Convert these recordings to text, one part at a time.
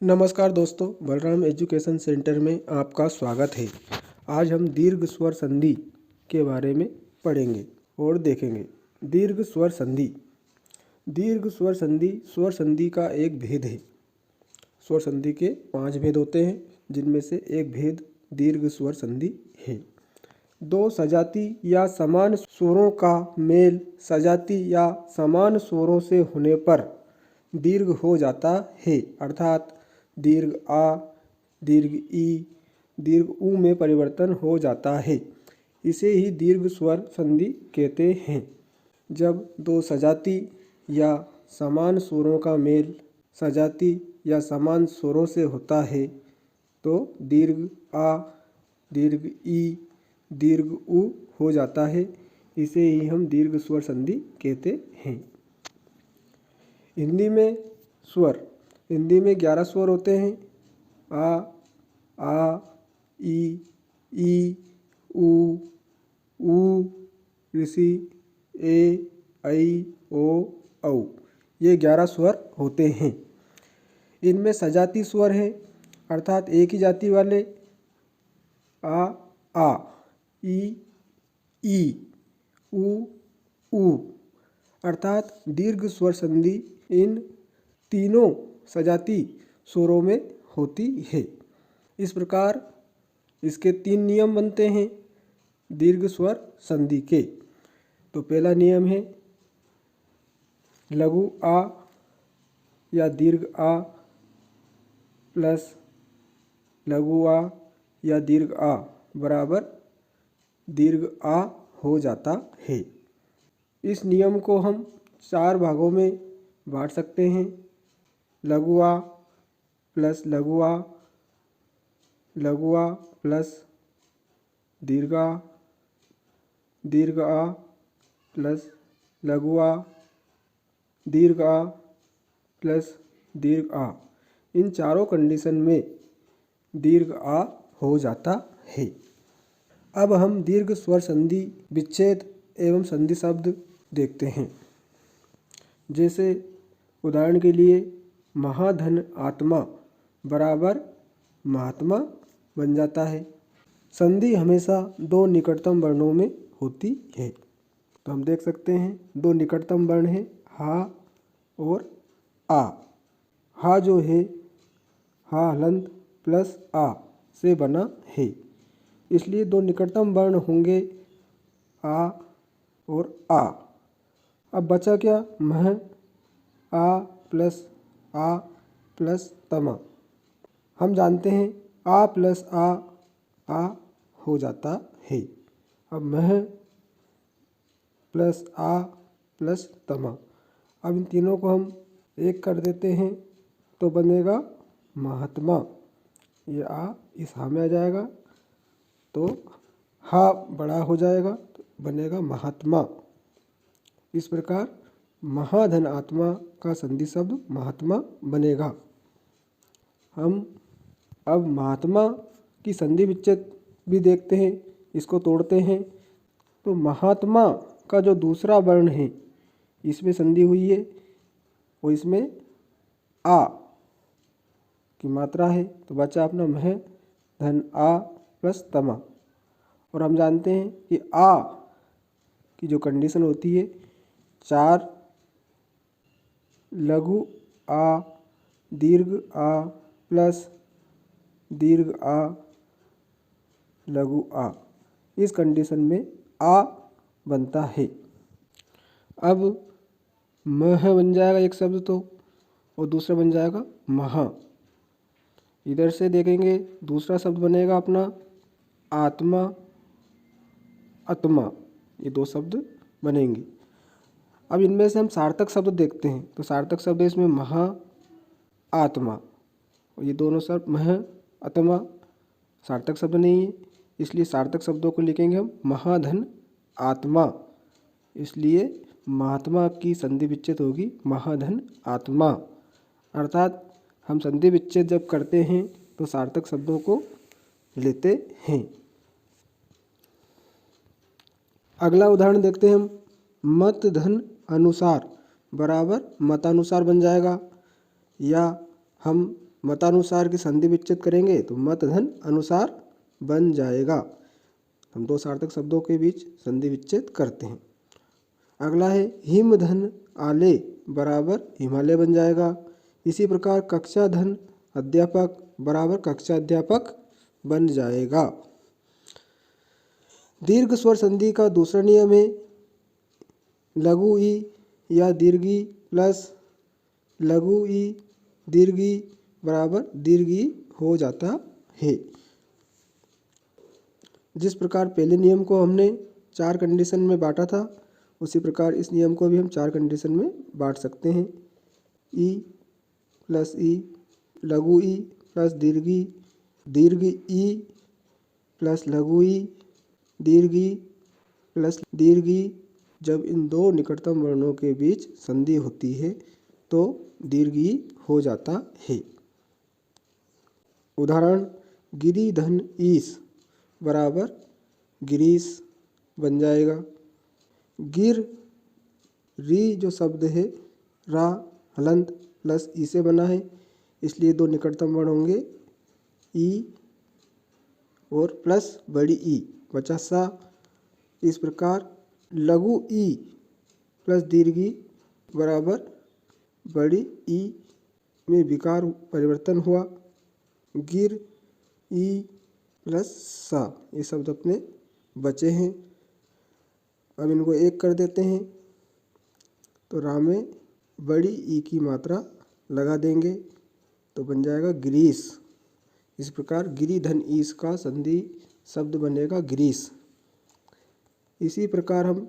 नमस्कार दोस्तों, Balram education centre में आपका स्वागत है। आज हम दीर्घ स्वर संधि के बारे में पढ़ेंगे और देखेंगे। दीर्घ स्वर संधि। दीर्घ स्वर संधि स्वर संधि का एक भेद है। स्वर संधि के 5 भेद होते हैं, जिनमें से एक भेद दीर्घ स्वर संधि है। दो सजाती या समान स्वरों का मेल सजाती या समान स्वरों से होने पर दीर्घ हो जाता है, अर्थात दीर्घ आ, दीर्घ ई, दीर्घ ऊ में परिवर्तन हो जाता है। इसे ही दीर्घ स्वर संधि कहते हैं। जब दो सजाती या समान स्वरों का मेल सजाती या समान स्वरों से होता है तो दीर्घ आ, दीर्घ ई, दीर्घ ऊ हो जाता है। इसे ही हम दीर्घ स्वर संधि कहते हैं। हिंदी में स्वर। हिंदी में 11 स्वर होते हैं। आ, ई, ऊ, ऋषि, ए, ऐ, ओ, औ। ये 11 स्वर होते हैं। इनमें सजाती स्वर हैं, अर्थात एक ही जाति वाले आ, ई, ऊ, अर्थात दीर्घ स्वर संधि इन तीनों सजाती स्वरों में होती है। इस प्रकार इसके 3 नियम बनते हैं दीर्घ स्वर संधि के। तो पहला नियम है लघु आ या दीर्घ आ प्लस लघु आ या दीर्घ आ बराबर दीर्घ आ हो जाता है। इस नियम को हम 4 भागों में बांट सकते हैं। लघु आ प्लस लघु आ, लघु आ प्लस दीर्घ आ, दीर्घ आ प्लस लघु आ, दीर्घ आ प्लस दीर्घ आ। इन चारों कंडीशन में दीर्घ आ हो जाता है। अब हम दीर्घ स्वर संधि विच्छेद एवं संधि शब्द देखते हैं। जैसे उदाहरण के लिए महाधन आत्मा बराबर महात्मा बन जाता है। संधि हमेशा 2 निकटतम वर्णों में होती है। तो हम देख सकते हैं 2 निकटतम वर्ण हैं हा और आ। हा जो है हा हलंत प्लस आ से बना है, इसलिए 2 निकटतम वर्ण होंगे आ और आ। अब बचा क्या? मह, आ प्लस तमा। हम जानते हैं आ प्लस आ हो जाता है। अब मह प्लस आ प्लस तमा। अब इन तीनों को हम एक कर देते हैं तो बनेगा महात्मा। ये आ इस हा में आ जाएगा तो हा बड़ा हो जाएगा तो बनेगा महात्मा। इस प्रकार महाधन आत्मा का संधि शब्द महात्मा बनेगा। हम अब महात्मा की संधि विच्छेद भी देखते हैं, इसको तोड़ते हैं। तो महात्मा का जो दूसरा वर्ण है इसमें संधि हुई है और इसमें आ की मात्रा है, तो बचा अपना मह धन आ प्लस तमा। और हम जानते हैं कि आ की जो कंडीशन होती है 4 लघु आ दीर्घ आ प्लस दीर्घ आ लघु आ। इस कंडीशन में आ बनता है। अब मह बन जाएगा एक शब्द तो, और दूसरा बन जाएगा महा। इधर से देखेंगे दूसरा शब्द बनेगा अपना आत्मा आत्मा। ये 2 शब्द बनेंगे। अब इनमें से हम सार्थक शब्द देखते हैं। तो सार्थक शब्द इसमें महा आत्मा, और ये दोनों शब्द मह आत्मा सार्थक शब्द नहीं है, इसलिए सार्थक शब्दों को लिखेंगे हम महाधन आत्मा। इसलिए महात्मा की संधि विच्छेद होगी महाधन आत्मा। अर्थात हम संधि विच्छेद जब करते हैं तो सार्थक शब्दों को लेते हैं। अगला उदाहरण देखते हैं हम। मत धन अनुसार बराबर मतानुसार बन जाएगा, या हम मतानुसार की संधि विच्छेद करेंगे तो मत धन अनुसार बन जाएगा। हम दो सार्थक शब्दों के बीच संधि विच्छेद करते हैं। अगला है हिम धन आले बराबर हिमालय बन जाएगा। इसी प्रकार कक्षा धन अध्यापक बराबर कक्षा अध्यापक बन जाएगा। दीर्घ स्वर संधि का दूसरा नियम है लघु ई या दीर्घ ई प्लस लघु ई दीर्घ ई बराबर दीर्घ ई हो जाता है। जिस प्रकार पहले नियम को हमने 4 कंडीशन में बांटा था, उसी प्रकार इस नियम को भी हम 4 कंडीशन में बांट सकते हैं। ई प्लस ई, लघु ई प्लस दीर्घ ई प्लस लघु ई, दीर्घ ई प्लस दीर्घ ई। जब इन दो निकटतम वर्णों के बीच संधि होती है तो दीर्घ ई हो जाता है। उदाहरण गिरी धन ईस बराबर गिरीश बन जाएगा। गिर री जो शब्द है रा हलंत प्लस ई से बना है, इसलिए दो निकटतम वर्ण होंगे ई और प्लस बड़ी ई बचा सा। इस प्रकार लघु ई प्लस दीर्घ ई बराबर बड़ी ई में विकार परिवर्तन हुआ। गिर ई प्लस सा, ये शब्द अपने बचे हैं। अब इनको एक कर देते हैं तो रा में बड़ी ई की मात्रा लगा देंगे तो बन जाएगा गिरीश। इस प्रकार गिरी धन ईस का संधि शब्द बनेगा गिरीश। इसी प्रकार हम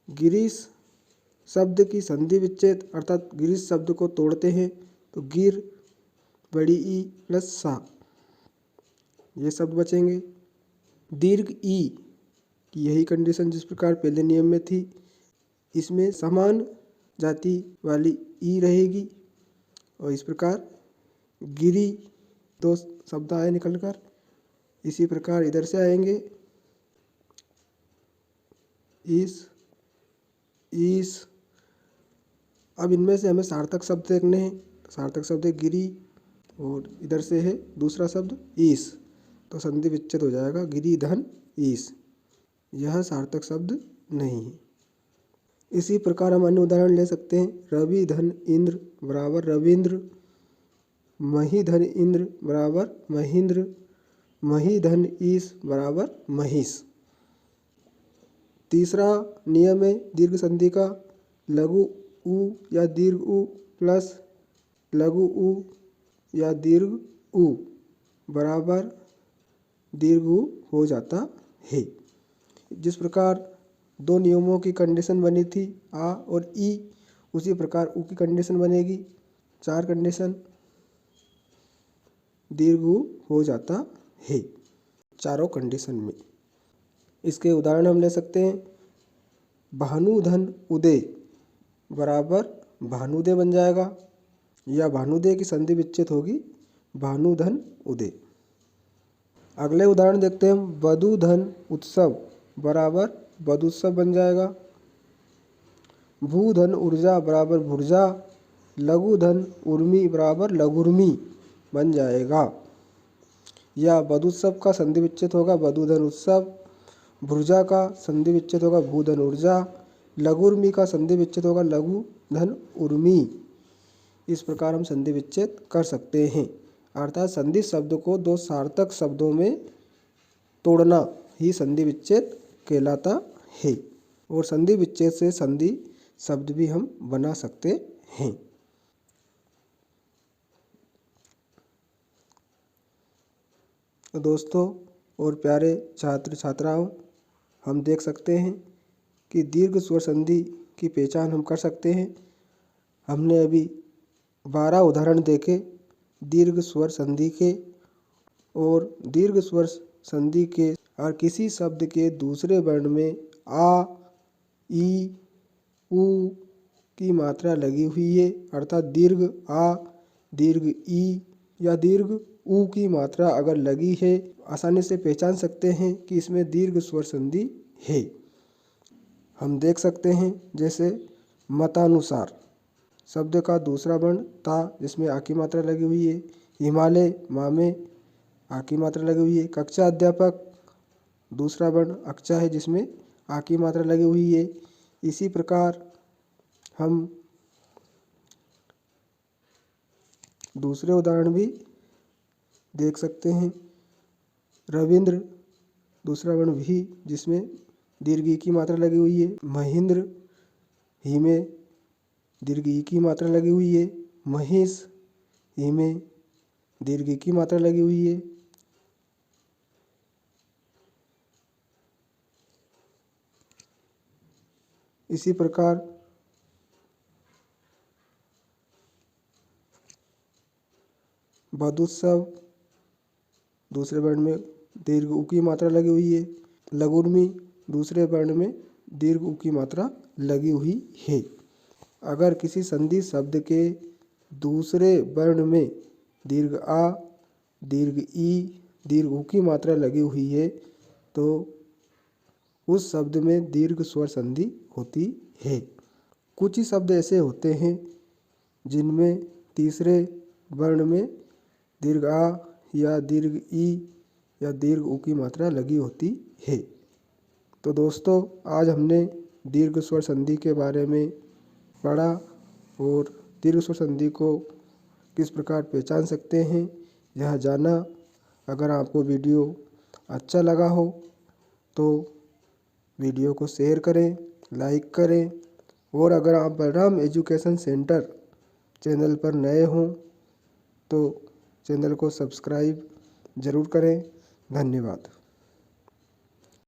गिरीश शब्द की संधि विच्छेद अर्थात गिरीश शब्द को तोड़ते हैं तो गिर बड़ी ई प्लस सा, ये शब्द बचेंगे। दीर्घ ई की यही कंडीशन जिस प्रकार पहले नियम में थी, इसमें समान जाति वाली ई रहेगी और इस प्रकार गिरी दो शब्द आए निकलकर। इसी प्रकार इधर से आएंगे ईस। अब इनमें से हमें सार्थक शब्द देखने हैं। सार्थक शब्द है गिरी और इधर से है दूसरा शब्द ईस, तो संधि विच्छेद हो जाएगा गिरी धन ईस। यह सार्थक शब्द नहीं है। इसी प्रकार हम अन्य उदाहरण ले सकते हैं। रवि धन इंद्र बराबर रविंद्र, मही धन इंद्र बराबर महेंद्र, मही धन ईस बराबर महिष। तीसरा नियम है दीर्घ संधि का लघु उ या दीर्घ उ प्लस लघु उ या दीर्घ उ बराबर दीर्घ उ हो जाता है। जिस प्रकार दो नियमों की कंडीशन बनी थी आ और ई, उसी प्रकार उ की कंडीशन बनेगी। 4 कंडीशन दीर्घ उ हो जाता है चारों कंडीशन में। इसके उदाहरण हम ले सकते हैं। भानु धन उदय बराबर भानुदय बन जाएगा या भानुदय की संधि विच्छेद होगी भानु धन उदय। अगले उदाहरण देखते हैं। वधु धन उत्सव बराबर वधुत्सव बन जाएगा। भू धन ऊर्जा बराबर भुर्जा, लघु धन उर्मी बराबर लघुर्मी बन जाएगा। या वधुत्सव का संधि विच्छेद होगा वधु धन उत्सव, भुर्जा का संधि विच्छेद होगा भू धन ऊर्जा, लघुर्मी का संधि विच्छेद होगा लघु धन उर्मी। इस प्रकार हम संधि विच्छेद कर सकते हैं। अर्थात संधि शब्द को दो सार्थक शब्दों में तोड़ना ही संधि विच्छेद कहलाता है और संधि विच्छेद से संधि शब्द भी हम बना सकते हैं। दोस्तों और प्यारे छात्र छात्राओं, हम देख सकते हैं कि दीर्घ स्वर संधि की पहचान हम कर सकते हैं। हमने अभी 12 उदाहरण देखे दीर्घ स्वर संधि के, और दीर्घ स्वर संधि के और किसी शब्द के दूसरे वर्ण में आ, ई, उ की मात्रा लगी हुई है, अर्थात दीर्घ आ, दीर्घ ई या दीर्घ उ की मात्रा अगर लगी है, आसानी से पहचान सकते हैं कि इसमें दीर्घ स्वर संधि है। हम देख सकते हैं जैसे मतानुसार, शब्द का दूसरा वर्ण ता जिसमें आ की मात्रा लगी हुई है। हिमालय मा में आ की मात्रा लगी हुई है। कक्षा अध्यापक दूसरा वर्ण अक्षा है जिसमें आ की मात्रा लगी हुई है। इसी प्रकार हम दूसरे उदाहरण भी देख सकते हैं। रविंद्र दूसरा वर्ण भी जिसमें दीर्घ ई की मात्रा लगी हुई है। महेंद्र ही में दीर्घ ई की मात्रा लगी हुई है। महेश ही में दीर्घ ई की मात्रा लगी हुई है। इसी प्रकार बधुत्सव दूसरे वर्ण में दीर्घ उ की मात्रा लगी हुई है। लघुर्मी दूसरे वर्ण में दीर्घ उ की मात्रा लगी हुई है। अगर किसी संधि शब्द के दूसरे वर्ण में दीर्घ आ, दीर्घ ई, दीर्घ उ की मात्रा लगी हुई है तो उस शब्द में दीर्घ स्वर संधि होती है। कुछ ही शब्द ऐसे होते हैं जिनमें तीसरे वर्ण में दीर्घ आ या दीर्घ ई या दीर्घ उ की मात्रा लगी होती है। तो दोस्तों आज हमने दीर्घ स्वर संधि के बारे में पढ़ा और दीर्घ स्वर संधि को किस प्रकार पहचान सकते हैं यह जाना। अगर आपको वीडियो अच्छा लगा हो तो वीडियो को शेयर करें, लाइक करें और अगर आप बलराम एजुकेशन सेंटर चैनल पर नए हों तो चैनल को सब्सक्राइब ज़रूर करें। धन्यवाद।